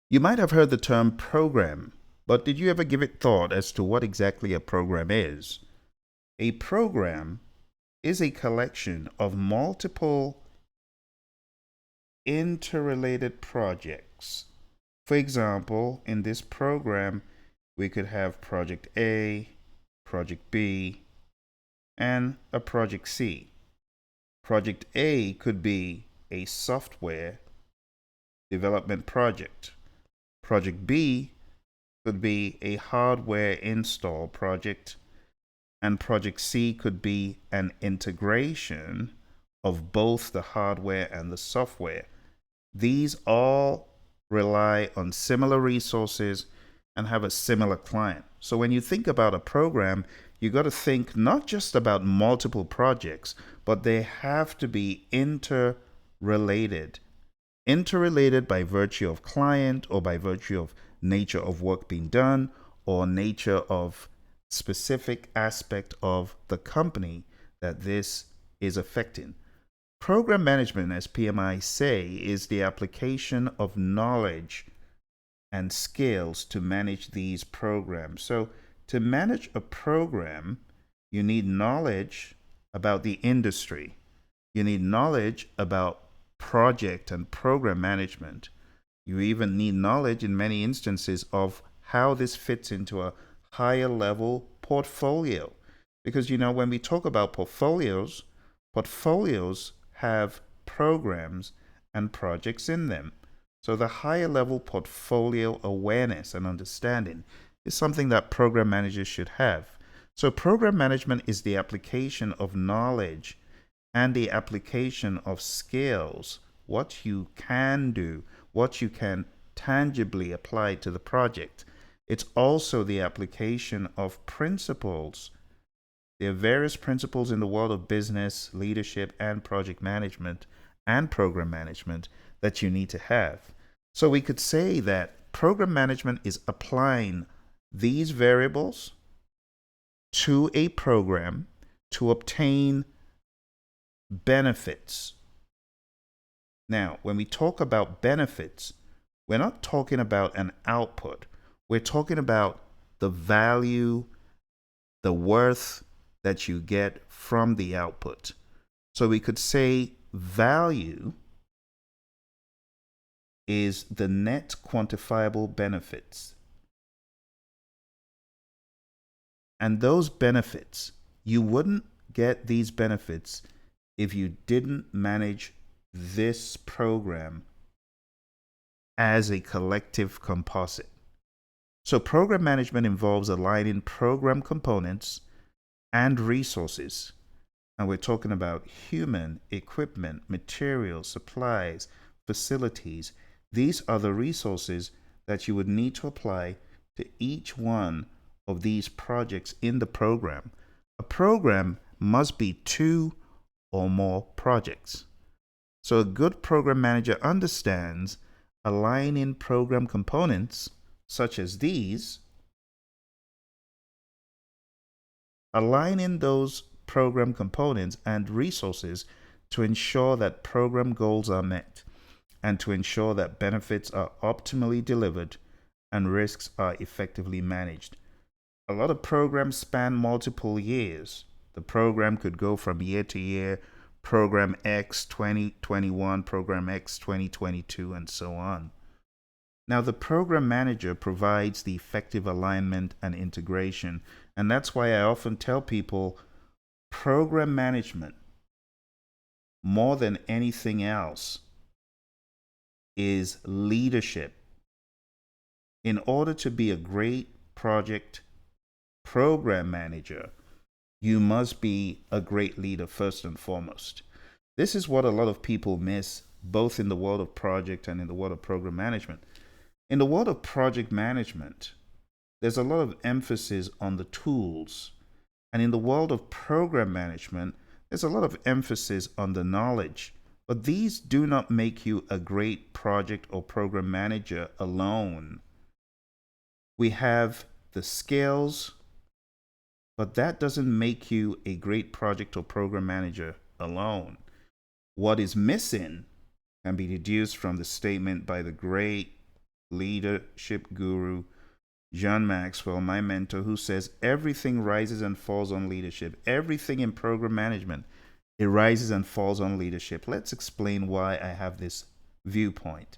You might have heard the term program, but did you ever give it thought as to what exactly a program is? A program is a collection of multiple interrelated projects. For example, in this program, we could have project A, project B, and a project C. Project A could be a software development project. Project B could be a hardware install project, and Project C could be an integration of both the hardware and the software. These all rely on similar resources and have a similar client. So when you think about a program, you got to think not just about multiple projects, but they have to be interrelated. Interrelated by virtue of client or by virtue of nature of work being done or nature of specific aspect of the company that this is affecting. Program management, as PMI say, is the application of knowledge and skills to manage these programs. So to manage a program, you need knowledge about the industry. You need knowledge about project and program management. You even need knowledge in many instances of how this fits into a higher level portfolio. Because, when we talk about portfolios have programs and projects in them. So the higher level portfolio awareness and understanding is something that program managers should have. So program management is the application of knowledge and the application of skills, what you can do, what you can tangibly apply to the project. It's also the application of principles. There are various principles in the world of business, leadership, and project management and program management that you need to have. So we could say that program management is applying these variables to a program to obtain benefits. Now, when we talk about benefits, we're not talking about an output. We're talking about the value, the worth that you get from the output. So we could say value is the net quantifiable benefits. And those benefits, you wouldn't get these benefits if you didn't manage this program as a collective composite. So program management involves aligning program components and resources. And we're talking about human, equipment, materials, supplies, facilities. These are the resources that you would need to apply to each one of these projects in the program. A program must be 2 or more projects. So a good program manager understands aligning program components such as these, aligning those program components and resources to ensure that program goals are met and to ensure that benefits are optimally delivered and risks are effectively managed. A lot of programs span multiple years. The program could go from year to year, program X 2021, program X 2022, and so on. Now, the program manager provides the effective alignment and integration, and that's why I often tell people program management, more than anything else, is leadership. In order to be a great project program manager, you must be a great leader first and foremost. This is what a lot of people miss, both in the world of project and in the world of program management. In the world of project management, there's a lot of emphasis on the tools. And in the world of program management, there's a lot of emphasis on the knowledge. But these do not make you a great project or program manager alone. We have the skills, but that doesn't make you a great project or program manager alone. What is missing can be deduced from the statement by the great leadership guru John Maxwell, my mentor, who says everything rises and falls on leadership. Everything in program management, it rises and falls on leadership. Let's explain why I have this viewpoint.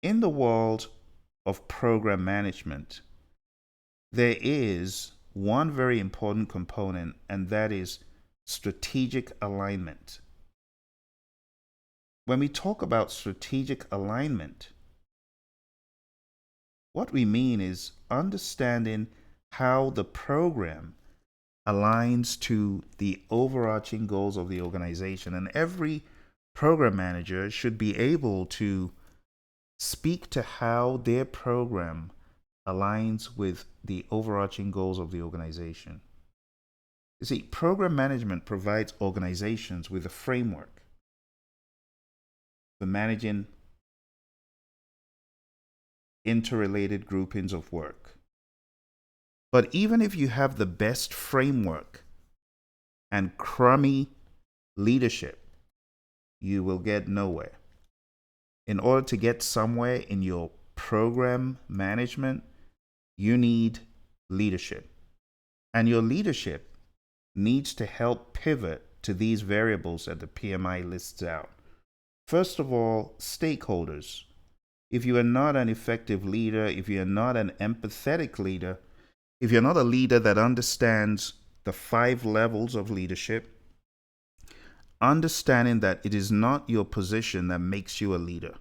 In the world of program management, there is one very important component, and that is strategic alignment. When we talk about strategic alignment, what we mean is understanding how the program aligns to the overarching goals of the organization. And every program manager should be able to speak to how their program aligns with the overarching goals of the organization. You see, program management provides organizations with a framework for managing interrelated groupings of work. But even if you have the best framework and crummy leadership, you will get nowhere. In order to get somewhere in your program management, you need leadership. And your leadership needs to help pivot to these variables that the PMI lists out. First of all, stakeholders. If you are not an effective leader, if you are not an empathetic leader, if you're not a leader that understands the 5 levels of leadership, understanding that it is not your position that makes you a leader.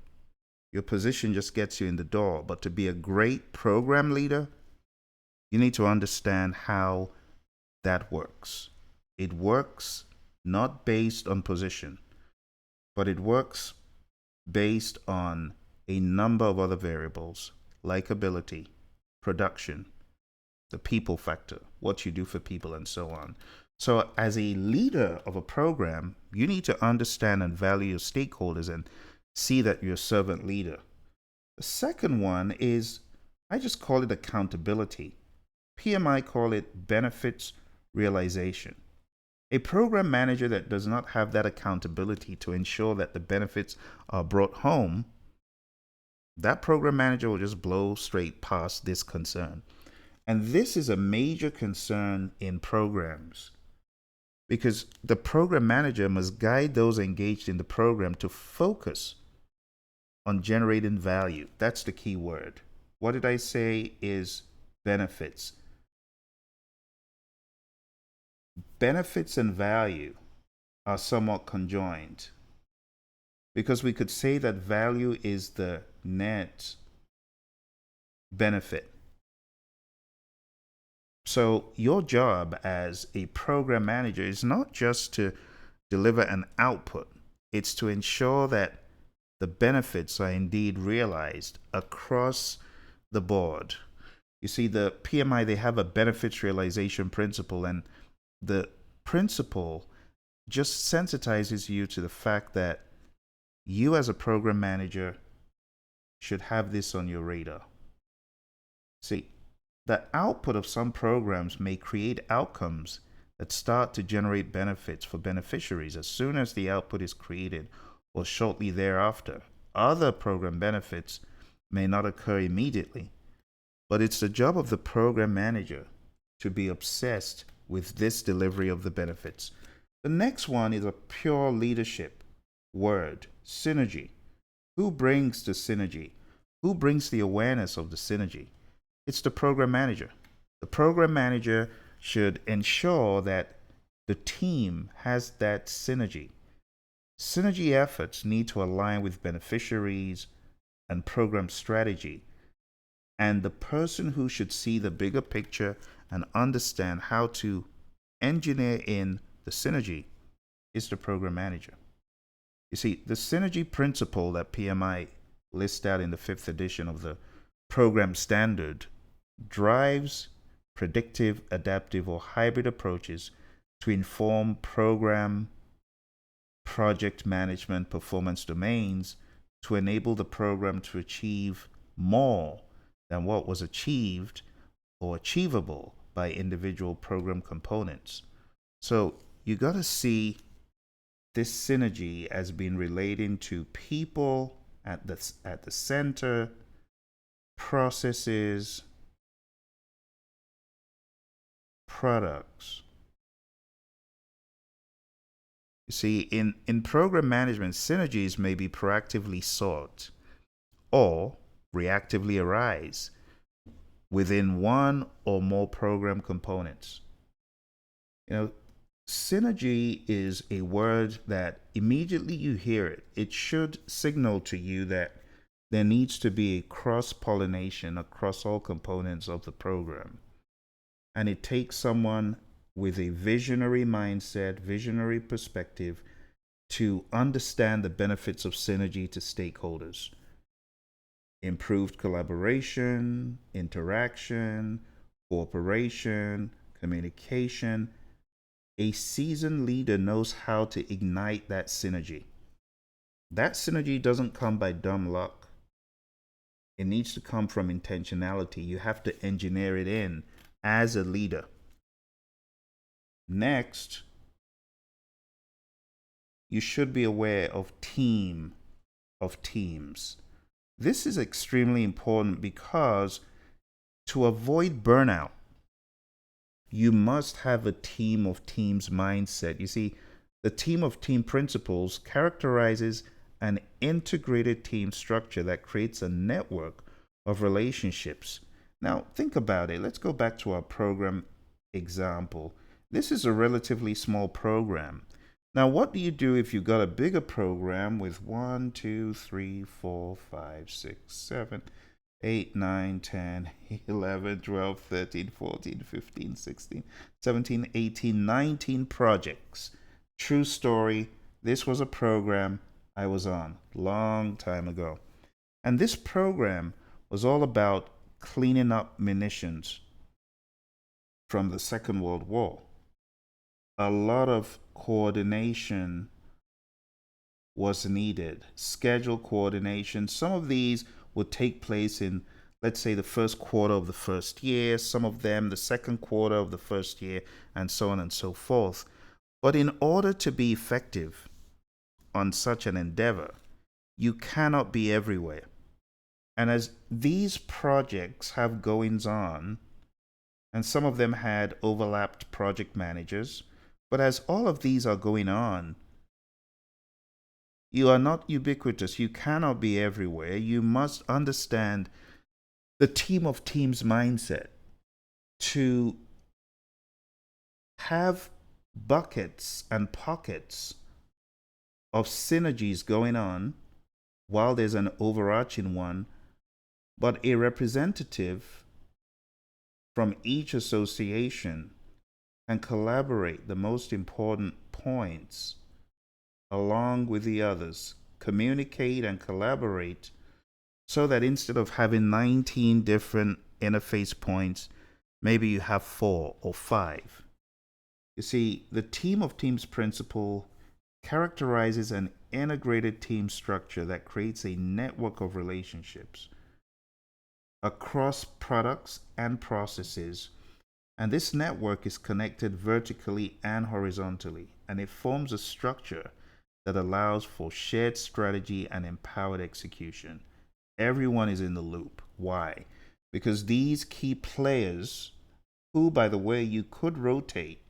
Your position just gets you in the door. But to be a great program leader, you need to understand how that works. It works not based on position, but it works based on a number of other variables, likability, production, the people factor, what you do for people, and so on. So as a leader of a program, you need to understand and value your stakeholders and see that you're a servant leader. The second one is, I just call it accountability. PMI call it benefits realization. A program manager that does not have that accountability to ensure that the benefits are brought home, that program manager will just blow straight past this concern. And this is a major concern in programs because the program manager must guide those engaged in the program to focus on generating value. That's the key word. What did I say is benefits? Benefits and value are somewhat conjoined because we could say that value is the net benefit. So your job as a program manager is not just to deliver an output, it's to ensure that the benefits are indeed realized across the board. You see, the PMI, they have a benefits realization principle, and the principle just sensitizes you to the fact that you as a program manager should have this on your radar. See, the output of some programs may create outcomes that start to generate benefits for beneficiaries as soon as the output is created or shortly thereafter. Other program benefits may not occur immediately, but it's the job of the program manager to be obsessed with this delivery of the benefits. The next one is a pure leadership word, synergy. Who brings the synergy? Who brings the awareness of the synergy? It's the program manager. The program manager should ensure that the team has that synergy. Synergy efforts need to align with beneficiaries and program strategy. And the person who should see the bigger picture and understand how to engineer in the synergy is the program manager. You see, the synergy principle that PMI lists out in the 5th edition of the program standard drives predictive, adaptive, or hybrid approaches to inform program project management performance domains to enable the program to achieve more than what was achieved or achievable by individual program components. So you got to see this synergy as being relating to people at the center, processes, products. You see, in program management, synergies may be proactively sought or reactively arise within one or more program components. You know, synergy is a word that immediately you hear it, it should signal to you that there needs to be a cross pollination across all components of the program. And it takes someone with a visionary mindset, visionary perspective to understand the benefits of synergy to stakeholders. Improved collaboration, interaction, cooperation, communication. A seasoned leader knows how to ignite that synergy. That synergy doesn't come by dumb luck. It needs to come from intentionality. You have to engineer it in as a leader. Next, you should be aware of teams. This is extremely important because to avoid burnout, you must have a team of teams mindset. You see, the team of team principles characterizes an integrated team structure that creates a network of relationships. Now, think about it. Let's go back to our program example. This is a relatively small program. Now, what do you do if you got a bigger program with 1, 2, 3, 4, 5, 6, 7, 8, 9, 10, 11, 12, 13, 14, 15, 16, 17, 18, 19 projects? True story. This was a program I was on long time ago. And this program was all about cleaning up munitions from the Second World War. A lot of coordination was needed, schedule coordination. Some of these would take place in, let's say, the first quarter of the first year, some of them the second quarter of the first year, and so on and so forth. But in order to be effective on such an endeavor, you cannot be everywhere. And as these projects have goings on, and some of them had overlapped project managers, but as all of these are going on, you are not ubiquitous. You cannot be everywhere. You must understand the team of teams mindset to have buckets and pockets of synergies going on while there's an overarching one, but a representative from each association can collaborate the most important points along with the others, communicate and collaborate so that instead of having 19 different interface points, maybe you have 4 or 5. You see, the team of teams principle characterizes an integrated team structure that creates a network of relationships across products and processes. And this network is connected vertically and horizontally, and it forms a structure that allows for shared strategy and empowered execution. Everyone is in the loop. Why? Because these key players, who, by the way, you could rotate,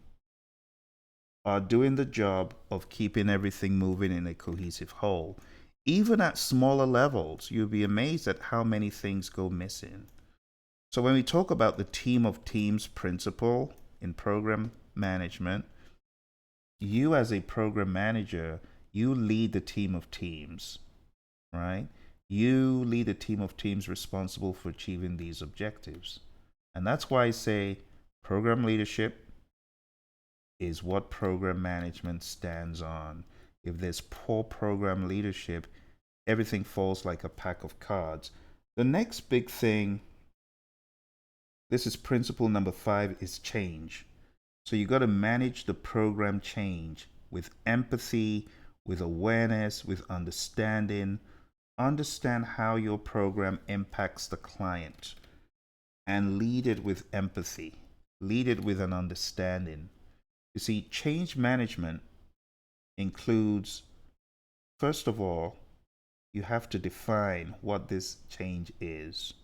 are doing the job of keeping everything moving in a cohesive whole. Even at smaller levels, you'll be amazed at how many things go missing. So when we talk about the team of teams principle in program management, you as a program manager, you lead the team of teams, right? You lead a team of teams responsible for achieving these objectives. And that's why I say program leadership is what program management stands on. If there's poor program leadership, everything falls like a pack of cards. The next big thing, this is principle number 5, is change. So you got to manage the program change with empathy, with awareness, with understanding. Understand how your program impacts the client and lead it with empathy. Lead it with an understanding. You see, change management includes, first of all, you have to define what this change is.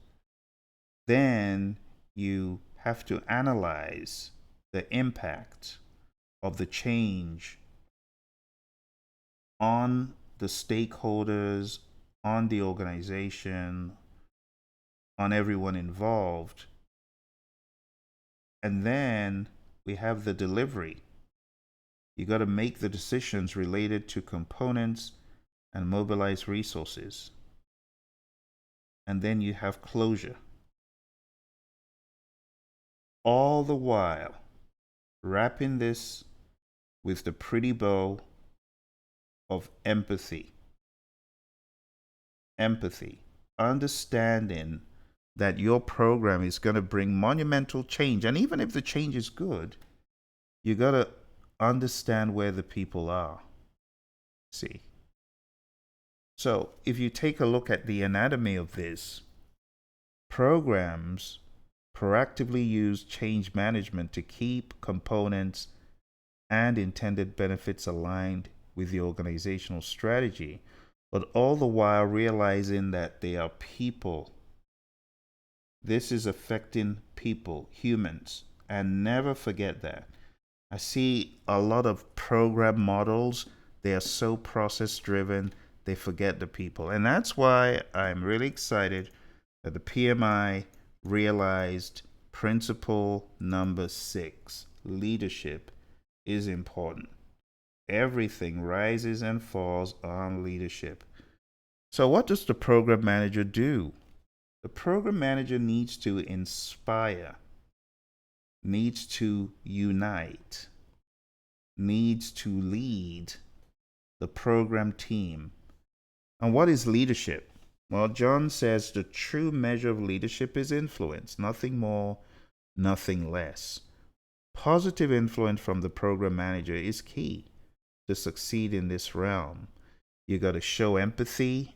Then you have to analyze the impact of the change on the stakeholders, on the organization, on everyone involved. And then we have the delivery. You got to make the decisions related to components and mobilize resources. And then you have closure. All the while, wrapping this with the pretty bow of empathy. Empathy. Understanding that your program is going to bring monumental change. And even if the change is good, you got to understand where the people are. See? So if you take a look at the anatomy of this, programs proactively use change management to keep components and intended benefits aligned with the organizational strategy, but all the while realizing that they are people. This is affecting people, humans, and never forget that. I see a lot of program models, they are so process driven, they forget the people. And that's why I'm really excited that the PMI realized principle number 6, leadership is important. Everything rises and falls on leadership. So, what does the program manager do? The program manager needs to inspire, needs to unite, needs to lead the program team. And what is leadership? Well, John says the true measure of leadership is influence, nothing more, nothing less. Positive influence from the program manager is key to succeed in this realm. You got to show empathy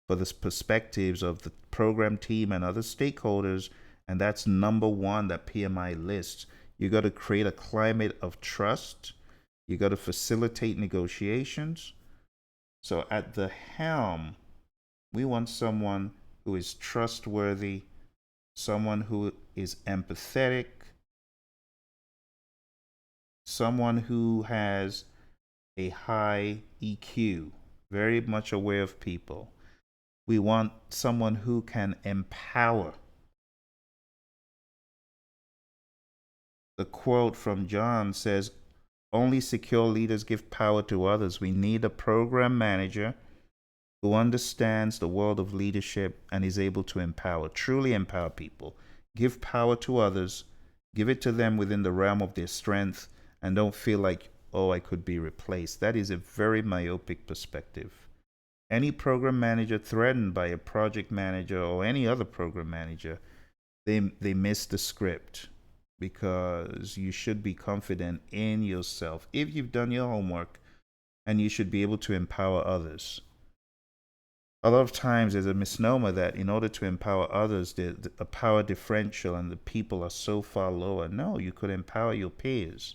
for the perspectives of the program team and other stakeholders, and that's number one that PMI lists. You got to create a climate of trust. You got to facilitate negotiations. So at the helm, we want someone who is trustworthy, someone who is empathetic, someone who has a high EQ, very much aware of people. We want someone who can empower. The quote from John says, only secure leaders give power to others. We need a program manager who understands the world of leadership and is able to empower, truly empower people. Give power to others, give it to them within the realm of their strength, and don't feel like, oh, I could be replaced. That is a very myopic perspective. Any program manager threatened by a project manager or any other program manager, they miss the script, because you should be confident in yourself if you've done your homework, and you should be able to empower others. A lot of times there's a misnomer that in order to empower others, there's a power differential and the people are so far lower. No, you could empower your peers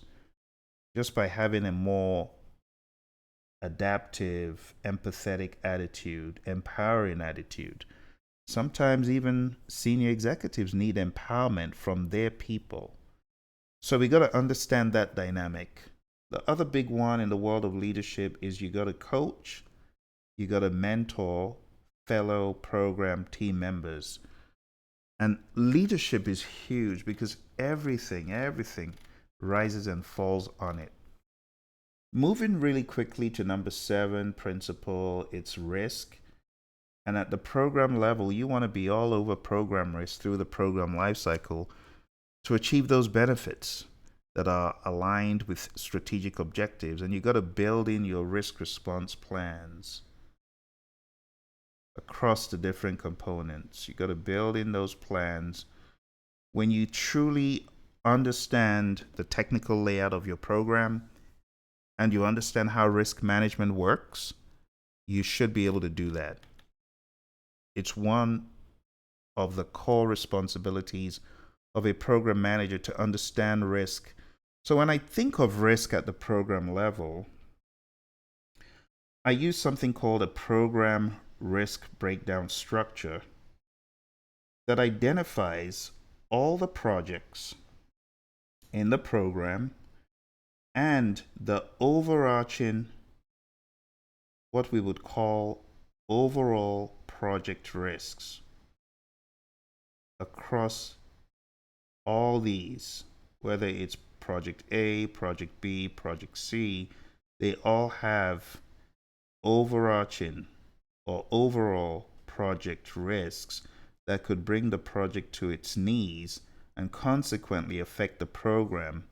just by having a more adaptive, empathetic attitude, empowering attitude. Sometimes even senior executives need empowerment from their people. So we got to understand that dynamic. The other big one in the world of leadership is you got to coach, you got to mentor fellow program team members. And leadership is huge because everything rises and falls on it. Moving really quickly to number 7 principle, it's risk. And at the program level, you want to be all over program risk through the program lifecycle to achieve those benefits that are aligned with strategic objectives. And you got to build in your risk response plans across the different components. You got to build in those plans. When you truly understand the technical layout of your program and you understand how risk management works, you should be able to do that. It's one of the core responsibilities of a program manager to understand risk. So when I think of risk at the program level, I use something called a program risk breakdown structure. that identifies all the projects in the program and the overarching, what we would call overall project risks across all these, whether it's project A, project B, project C, they all have overarching or overall project risks that could bring the project to its knees and consequently affect the program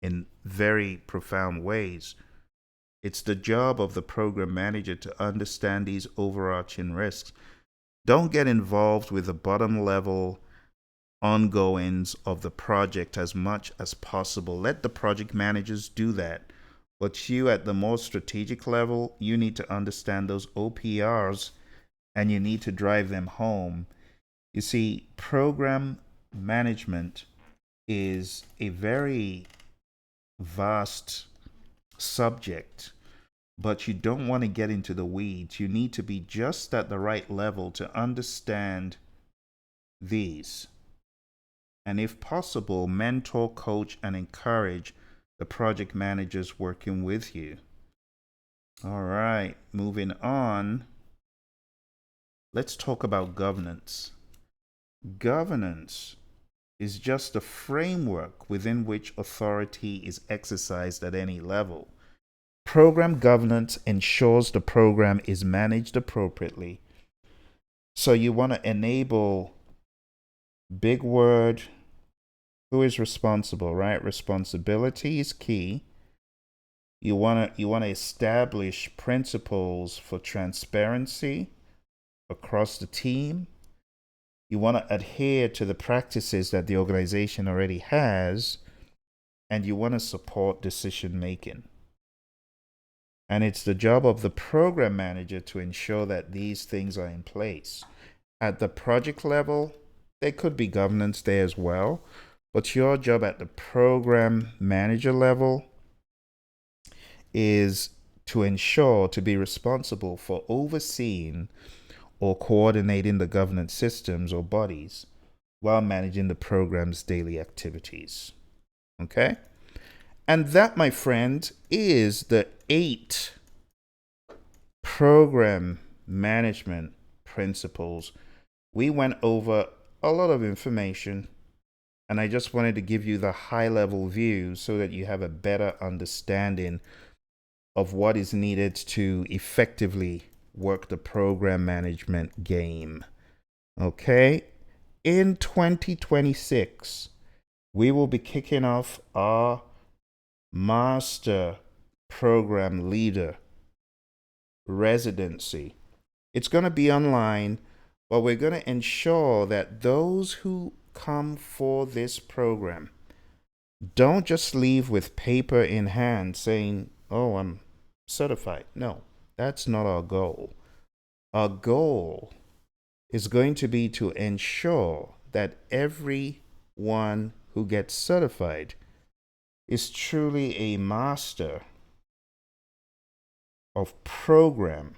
in very profound ways. It's the job of the program manager to understand these overarching risks. Don't get involved with the bottom level ongoings of the project as much as possible. Let the project managers do that. But you, at the more strategic level, you need to understand those OPRs and you need to drive them home. You see, program management is a very vast subject, but you don't want to get into the weeds. You need to be just at the right level to understand these. And if possible, mentor, coach, and encourage the project managers working with you. All right, moving on. Let's talk about governance. Governance is just a framework within which authority is exercised at any level. Program governance ensures the program is managed appropriately. So you want to enable, big word, who is responsible, right? Responsibility is key. You want to establish principles for transparency across the team. You want to adhere to the practices that the organization already has, and you want to support decision making. And it's the job of the program manager to ensure that these things are in place. At the project level, there could be governance there as well, but your job at the program manager level is to ensure, to be responsible for overseeing or coordinating the governance systems or bodies while managing the program's daily activities. Okay? And that, my friend, is the 8 program management principles. We went over a lot of information, and I just wanted to give you the high level view so that you have a better understanding of what is needed to effectively work the program management game. Okay? In 2026, we will be kicking off our master program leader residency. It's going to be online, but we're going to ensure that those who come for this program don't just leave with paper in hand saying, oh, I'm certified. No, that's not our goal. Our goal is going to be to ensure that everyone who gets certified is truly a master of program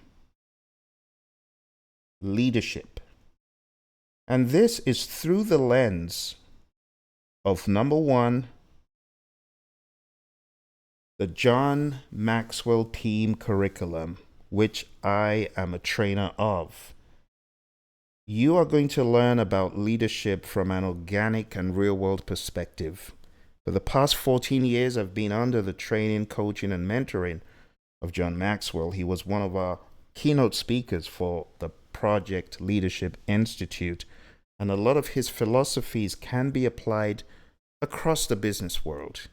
leadership. And this is through the lens of, number one, the John Maxwell team curriculum, which I am a trainer of. You are going to learn about leadership from an organic and real-world perspective. For the past 14 years, I've been under the training, coaching, and mentoring of John Maxwell. He was one of our keynote speakers for the Project Leadership Institute, and a lot of his philosophies can be applied across the business world.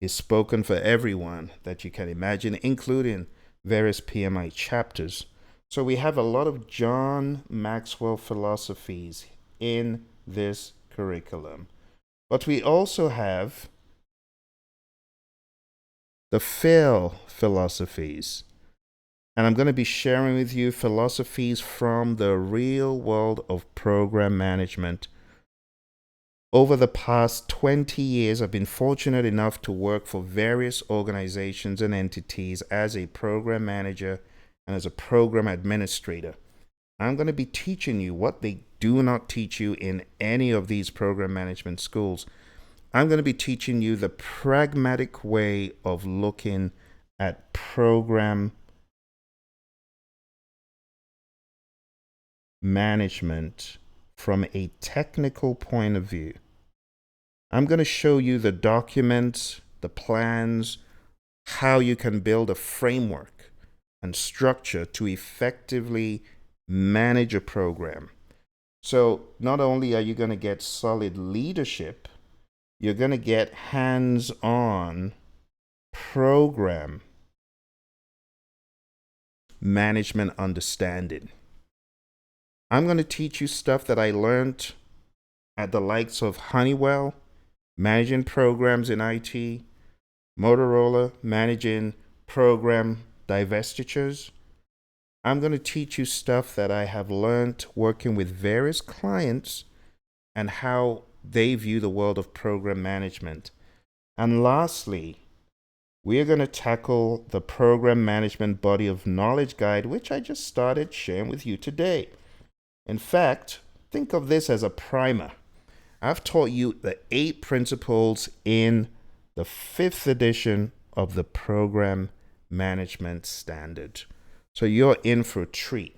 He's spoken for everyone that you can imagine, including various PMI chapters. So we have a lot of John Maxwell philosophies in this curriculum. But we also have the Phil philosophies. And I'm going to be sharing with you philosophies from the real world of program management. Over the past 20 years, I've been fortunate enough to work for various organizations and entities as a program manager and as a program administrator. I'm going to be teaching you what they do not teach you in any of these program management schools. I'm going to be teaching you the pragmatic way of looking at program management from a technical point of view. I'm going to show you the documents, the plans, how you can build a framework and structure to effectively manage a program. So not only are you going to get solid leadership, you're going to get hands-on program management understanding. I'm going to teach you stuff that I learned at the likes of Honeywell, managing programs in IT, Motorola, managing program divestitures. I'm going to teach you stuff that I have learned working with various clients and how they view the world of program management. And lastly, we are going to tackle the program management body of knowledge guide, which I just started sharing with you today. In fact, think of this as a primer. I've taught you the 8 principles in the 5th edition of the Program Management Standard. So you're in for a treat.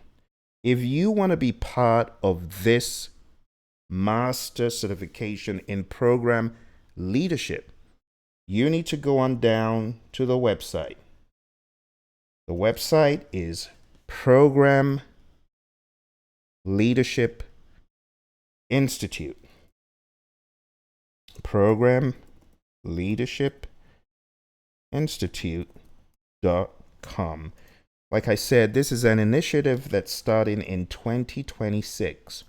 If you want to be part of this master certification in program leadership, you need to go on down to the website. The website is Program Leadership Institute. Program Leadership Institute.com. Like I said, this is an initiative that's starting in 2026.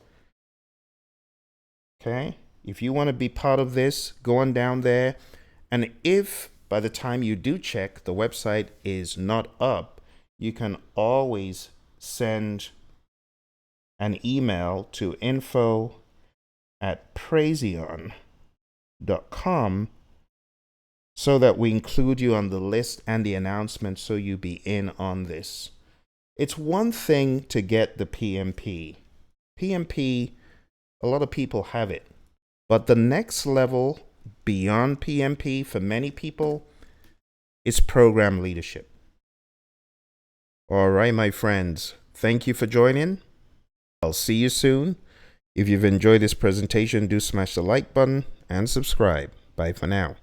Okay? If you want to be part of this, go on down there. And if by the time you do check, the website is not up, you can always send an email to info@praizion.com so that we include you on the list and the announcement so you be in on this. It's one thing to get the PMP. PMP, a lot of people have it. But the next level beyond PMP for many people is program leadership. All right, my friends, thank you for joining. I'll see you soon. If you've enjoyed this presentation, do smash the like button and subscribe. Bye for now.